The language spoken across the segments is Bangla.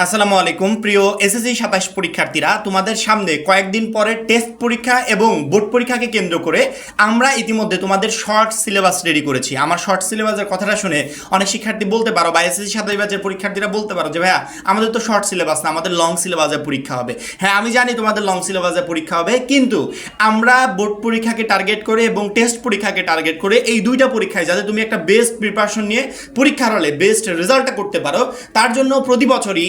আসসালামু আলাইকুম প্রিয় এসএসসি ২৭ পরীক্ষার্থীরা, তোমাদের সামনে কয়েকদিন পরে টেস্ট পরীক্ষা এবং বোর্ড পরীক্ষাকে কেন্দ্র করে আমরা ইতিমধ্যে তোমাদের শর্ট সিলেবাস রেডি করেছি। আমার শর্ট সিলেবাসের কথাটা শুনে অনেক শিক্ষার্থী বলতে পারো বা এসএসসি ২৭ ব্যাচের পরীক্ষার্থীরা বলতে পারো যে ভাইয়া আমাদের তো শর্ট সিলেবাস না, আমাদের লং সিলেবাসের পরীক্ষা হবে। হ্যাঁ, আমি জানি তোমাদের লং সিলেবাসের পরীক্ষা হবে, কিন্তু আমরা বোর্ড পরীক্ষাকে টার্গেট করে এবং টেস্ট পরীক্ষাকে টার্গেট করে এই দুইটা পরীক্ষায় যাতে তুমি একটা বেস্ট প্রিপারেশন নিয়ে পরীক্ষার হলে বেস্ট রেজাল্টটা করতে পারো, তার জন্য প্রতি বছরই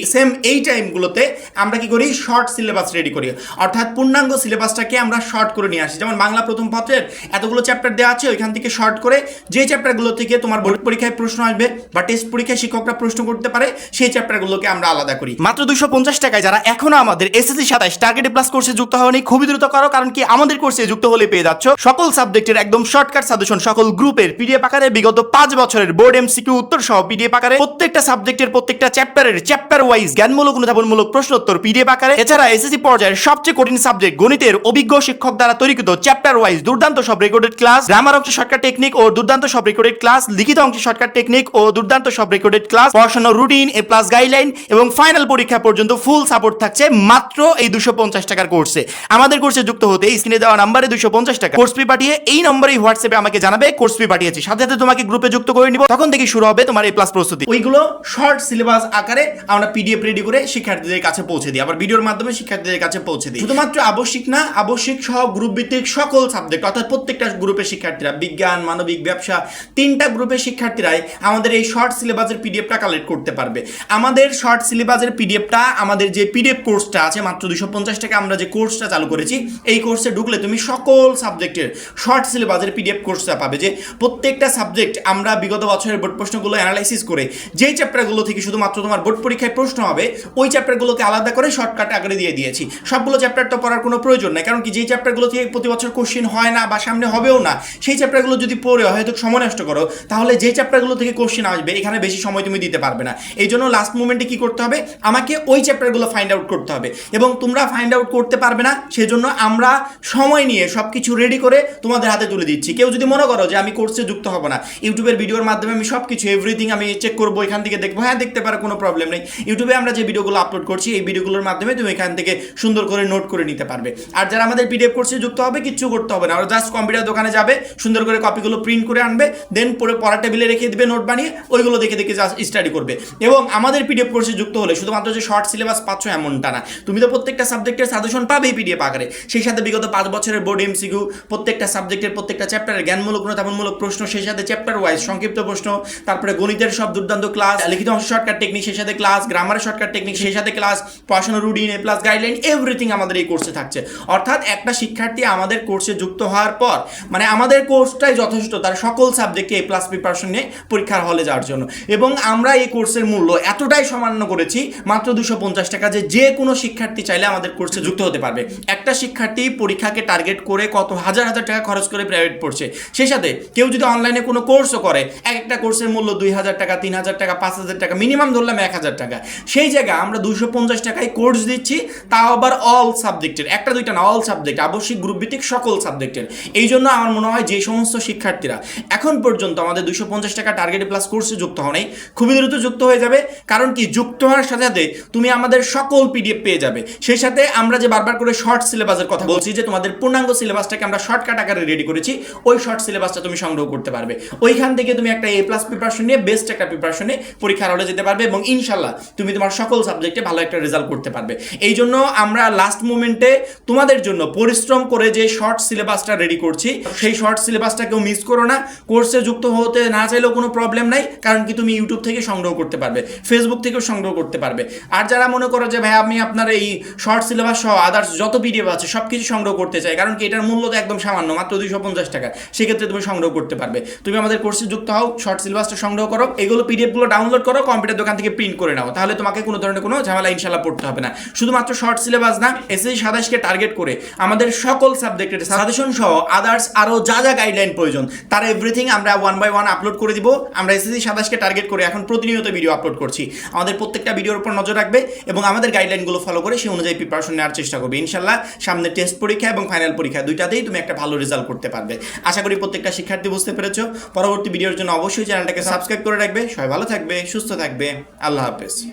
এই টাইমগুলোতে আমরা কি করি, শর্ট সিলেবাস রেডি করি। অর্থাৎ পূর্ণাঙ্গ সিলেবাসটাকে আমরা শর্ট করে নিয়ে আসি। যেমন বাংলা প্রথম পত্রের এতগুলো চ্যাপ্টার দেওয়া আছে, ওইখান থেকে শর্ট করে যে চ্যাপ্টারগুলো থেকে তোমার বোর্ড পরীক্ষায় প্রশ্ন আসবে বা টেস্ট পরীক্ষায় শিক্ষকরা প্রশ্ন করতে পারে সেই চ্যাপ্টারগুলোকে আমরা আলাদা করি। মাত্র 250 টাকায় যারা এখনো আমাদের এসএসসি ২৭ টার্গেটে প্লাস কোর্সে যুক্ত হয়নি, খুবই দ্রুত করো, কারণ কি আমাদের কোর্সে যুক্ত হলে পেয়ে যাচ্ছ সকল সাবজেক্টের একদম শর্টকাট সাজেশন, সকল গ্রুপের পিডিএফ আকারে বিগত 5 বছরের বোর্ড এমসিকিউ উত্তর সহ পিডিএফ আকারে, প্রত্যেকটা সাবজেক্টের প্রত্যেকটা চ্যাপ্টারের চ্যাপ্টার ওয়াইজ জ্ঞানমূলক অনুধাবনমূলক প্রশ্নোত্তর পিডিএফ আকারে। এছাড়া এসএসসি পর্যায়ের সবচেয়ে কঠিন সাবজেক্ট গণিতের অভিজ্ঞ শিক্ষক দ্বারা তৈরিকৃত চ্যাপ্টার ওয়াইজ দুর্দান্ত সব রেকর্ডেড ক্লাস, গ্রামার অংশে শর্টকাট টেকনিক ও দুর্দান্ত সব রেকর্ডেড ক্লাস, লিখিত অংশে শর্টকাট টেকনিক ও দুর্দান্ত সব রেকর্ডেড ক্লাস, পড়াশোনার রুটিন, এ প্লাস গাইডলাইন এবং ফাইনাল পরীক্ষা পর্যন্ত ফুল সাপোর্ট থাকছে মাত্র এই 250 টাকার কোর্সে। আমাদের কোর্সে যুক্ত হতে স্ক্রিনে দেওয়া নাম্বারে 250 টাকা কোর্স ফি পাঠিয়ে এই নম্বরেই হোয়াটসঅ্যাপে আমাকে জানাবে কোর্স ফি পাঠিয়েছি, সাথে সাথে তোমাকে গ্রুপে যুক্ত করে নিব। তখন থেকে শুরু হবে তোমার এই প্লাস প্রস্তুতি। ওইগুলো শর্ট সিলেবাস আকারে আমরা পিডিএফ রেডি করে শিক্ষার্থীদের কাছে পৌঁছে দিই, আবার ভিডিওর মাধ্যমে শিক্ষার্থীদের কাছে পৌঁছে দিই। শুধুমাত্র আবশ্যিক না, আবশ্যিক সহ গ্রুপ ভিত্তিক সকল সাবজেক্ট, অর্থাৎ প্রত্যেকটা গ্রুপের শিক্ষার্থীরা, বিজ্ঞান, মানবিক, ব্যবসা, 3টা গ্রুপের শিক্ষার্থীরাই আমাদের এই শর্ট সিলেবাসের পিডিএফটা কালেক্ট করতে পারবে। আমাদের শর্ট সিলেবাসের পিডিএফটা, আমাদের যে পিডিএফ কোর্সটা আছে মাত্র 250 টাকা আমরা যে কোর্সটা চালু করেছি, এই কোর্সে ঢুকলে তুমি সকল সাবজেক্টের শর্ট সিলেবাসের পিডিএফ কোর্সটা পাবে। যে প্রত্যেকটা সাবজেক্ট আমরা বিগত বছরের বোর্ড প্রশ্নগুলো অ্যানালাইসিস করে যেই চ্যাপ্টারগুলো থেকে শুধুমাত্র তোমার বোর্ড পরীক্ষায় প্রশ্ন হবে, ওই চ্যাপ্টারগুলোকে আলাদা করে শর্টকাট আকারে দিয়ে দিয়েছি। সবগুলো চ্যাপ্টার তো পড়ার কোনো প্রয়োজন নেই, কারণ কি যেই চ্যাপ্টারগুলো থেকে প্রতি বছর কোশ্চিন হয় না বা সামনে হবেও না, সেই চ্যাপ্টারগুলো যদি পড়ে হয়তো সময় নষ্ট করো, তাহলে যে চ্যাপ্টারগুলো থেকে কোশ্চিন আসবে এখানে বেশি সময় তুমি দিতে পারবে না। এই জন্য লাস্ট মোমেন্টে কি করতে হবে, আমাকে ওই চ্যাপ্টারগুলো ফাইন্ড আউট করতে হবে, এবং তোমরা ফাইন্ড আউট করতে পারবে না, সেজন্য আমরা সময় নিয়ে সব কিছু রেডি করে তোমাদের হাতে তুলে দিচ্ছি। কেউ যদি মনে করো যে আমি কোর্সে যুক্ত হব না, ইউটিউবের ভিডিওর মাধ্যমে আমি সব কিছু এভরিথিং আমি চেক করবো, এখান থেকে দেখবো, হ্যাঁ দেখতে পারো, কোনো প্রবলেম নেই। ইউটিউবে আমরা যে ভিডিওগুলো আপলোড করছি এই ভিডিওগুলোর মাধ্যমে তুমি এখান থেকে সুন্দর করে নোট করে নিতে পারবে। আর যারা আমাদের পিডিএফ কোর্সে যুক্ত হবে, কিচ্ছু করতে হবে না, ওরা জাস্ট কম্পিউটার দোকানে যাবে, সুন্দর করে কপিগুলো প্রিন্ট করে আনবে, দেন পরে পড়ার টেবিলে রেখে দিবে নোট বানিয়ে, ওইগুলো দেখে দেখে জাস্ট স্টাডি করবে। এবং আমাদের পিডিএফ কোর্সে যুক্ত হলে শুধুমাত্র যে শর্ট সিলেবাস পাচ্ছ এমনটা না, তুমি তো প্রত্যেকটা সাবজেক্টের সাজেশন পাবেই পিডিএফ আকারে, সেই সাথে বিগত 5 বছরের বোর্ড এমসিকিউ, প্রত্যেকটা সাবজেক্টের প্রত্যেকটা চ্যাপ্টারের জ্ঞানমূলক অনুধাবনমূলক প্রশ্ন, সেই সাথে চ্যাপ্টার ওয়াইজ সংক্ষিপ্ত প্রশ্ন, তারপরে গণিতের সব দুর্দান্ত ক্লাস, লিখিত অংশ শর্টকাট টেকনিক সেই সাথে ক্লাস, গ্রামারের শর্টকাট টেকনিক সেই সাথে ক্লাস, পড়াশোনার রুটিন, এ প্লাস গাইডলাইন, এভরিথিং আমাদের এই কোর্সে থাকছে। অর্থাৎ একটা শিক্ষার্থী আমাদের কোর্সে যুক্ত হওয়ার পর মানে আমাদের কোর্সটাই যথেষ্ট তার সকল সাবজেক্টে এ প্লাস প্রিপারেশন নিয়ে পরীক্ষার হলে যাওয়ার জন্য। এবং আমরা এই কোর্সের মূল্য এতটাই সামান্য করেছি মাত্র 250 টাকা, যে কোনো শিক্ষার্থী চাইলে আমাদের কোর্সে যুক্ত হতে পারবে। একটা শিক্ষার্থী পরীক্ষাকে টার্গেট করে কত হাজার হাজার টাকা খরচ করে প্রাইভেট পড়ছে, সেই সাথে কেউ যদি অনলাইনে কোনো কোর্সও করে, একটা কোর্সের মূল্য 2000 টাকা, 3000 টাকা, 5000 টাকা, মিনিমাম ধরলাম 1000 টাকা। সেই জায়গায় আমরা 250 টাকায় কোর্স দিচ্ছি, তাও আবার অল সাবজেক্টের, একটা দুইটা না, অল সাবজেক্ট, আবশ্যিক গ্রুপ ভিত্তিক সকল সাবজেক্টের। এই জন্য আমার মনে হয় যে সমস্ত শিক্ষার্থীরা এখন পর্যন্ত আমাদের 250 টাকা টার্গেট প্লাস কোর্সে যুক্ত হয়নি, খুবই দ্রুত যুক্ত হয়ে যাবে। কারণ কি, যুক্ত হওয়ার সাথে সাথে তুমি আমাদের সকল পিডিএফ পেয়ে যাবে। সেই সাথে আমরা যে বারবার করে শর্ট সিলেবাসের কথা বলছি, যে তোমাদের পূর্ণাঙ্গ সিলেবাসটাকে আমরা শর্টকাট আকারে রেডি করেছি, ওই শর্ট সিলেবাসটা তুমি সংগ্রহ করতে পারবে। ওইখান থেকে তুমি একটা এ প্লাস প্রিপারেশন নিয়ে বেস্ট একটা প্রিপারেশন নিয়ে পরীক্ষার হলে যেতে পারবে, এবং ইনশাল্লাহ তুমি তোমার সকল সাবজেক্টে ভালো একটা রেজাল্ট করতে পারবে। এই জন্য আমরা লাস্ট মোমেন্টে তোমাদের জন্য পরিশ্রম করে যে শর্ট সিলেবাসটা রেডি করছি, সেই শর্ট সিলেবাসটা কেউ মিস করো না। কোর্সে যুক্ত হতে না চাইলেও কোনো প্রবলেম নাই, কারণ কি তুমি ইউটিউব থেকে সংগ্রহ করতে পারবে, ফেসবুক থেকেও সংগ্রহ করতে পারবে। আর যারা মনে করো যে ভাই আমি আপনার এই শর্ট সিলেবাস সহ আদার্স যত পিডিএফ আছে সব কিছু সংগ্রহ করতে চাই, কারণ কি এটার মূল্য তো একদম সামান্য, মাত্র 250 টাকা, সেক্ষেত্রে তুমি সংগ্রহ করতে পারবে। তুমি আমাদের কোর্সে যুক্ত হও, শর্ট সিলেবাসটা সংগ্রহ করো, এগুলো পিডিএফগুলো ডাউনলোড করো, কম্পিউটার দোকান থেকে প্রিন্ট করে নাও, তাহলে তোমাকে কোনো ধরনের কোনো ঝামেলা ইনশাল্লাহ পড়তে হবে না। শুধুমাত্র শর্ট সিলেবাস না, এসএসসি 27কে টার্গেট করে আমাদের সকল সাবজেক্টের সাজেশন সহ আদার্স আরও যা যা গাইডলাইন প্রয়োজন তার এভরিথিং আমরা 1 বাই 1 আপলোড করে দিব। আমরা এসএসসি 27কে টার্গেট করে এখন প্রতিনিয়ত ভিডিও আপলোড করছি। আমাদের প্রত্যেকটা ভিডিওর উপর নজর রাখবে এবং আমাদের গাইডলাইনগুলো ফলো করে সেই অনুযায়ী প্রিপারেশন নেওয়ার চেষ্টা করবে। ইনশাল্লাহ সামনে টেস্ট পরীক্ষা এবং ফাইনাল পরীক্ষা দুইটাতেই তুমি একটা ভালো রেজাল্ট করতে পারবে। আশা করি প্রত্যেকটা শিক্ষার্থী বুঝতে পেরেছো। পরবর্তী ভিডিওর জন্য অবশ্যই চ্যানেলটাকে সাবস্ক্রাইব করে রাখবে। সবাই ভালো থাকবে, সুস্থ থাকবে। আল্লাহ হাফেজ।